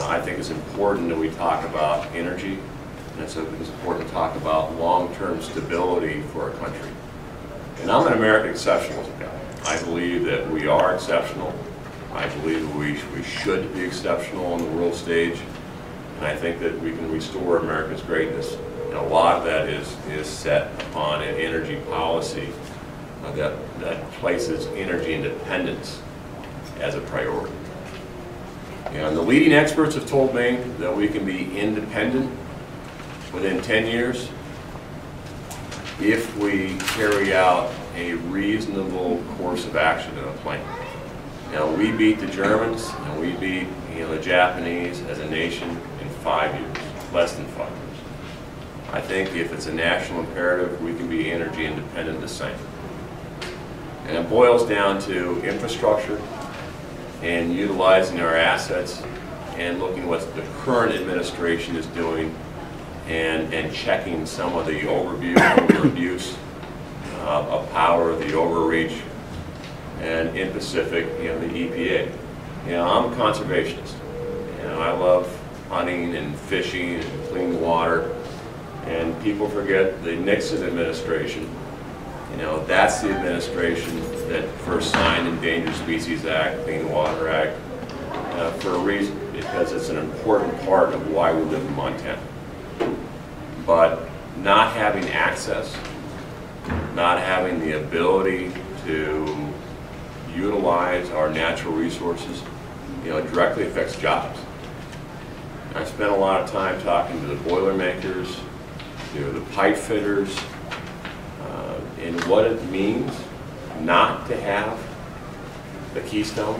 I think it's important that we talk about energy, and it's important to talk about long-term stability for our country. And I'm an American exceptionalism guy. I believe that we are exceptional. I believe we should be exceptional on the world stage, and I think that we can restore America's greatness. And a lot of that is set upon an energy policy that places energy independence as a priority. And the leading experts have told me that we can be independent within 10 years if we carry out a reasonable course of action in a plan. Now, we beat the Germans and we beat the Japanese as a nation in 5 years, less than 5 years. I think if it's a national imperative, we can be energy independent the same. And it boils down to infrastructure and utilizing our assets and looking at what the current administration is doing and checking some of the overabuse of power, the overreach, and in Pacific, the EPA. I'm a conservationist. I love hunting and fishing and clean water, and people forget the Nixon administration. That's the administration that first signed Endangered Species Act, Clean Water Act, for a reason, because it's an important part of why we live in Montana. But not having access, not having the ability to utilize our natural resources, directly affects jobs. I spent a lot of time talking to the Boilermakers, to the pipe fitters, and what it means not to have the Keystone,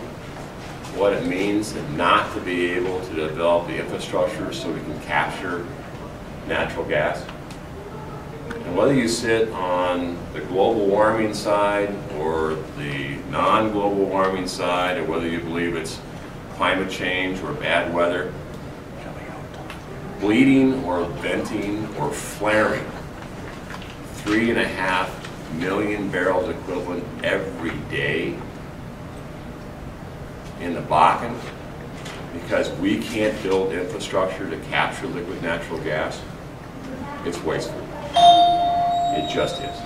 what it means not to be able to develop the infrastructure so we can capture natural gas. And whether you sit on the global warming side or the non-global warming side, or whether you believe it's climate change or bad weather, bleeding or venting or flaring 3.5 million barrels equivalent every day in the Bakken because we can't build infrastructure to capture liquid natural gas, it's wasteful. It just is.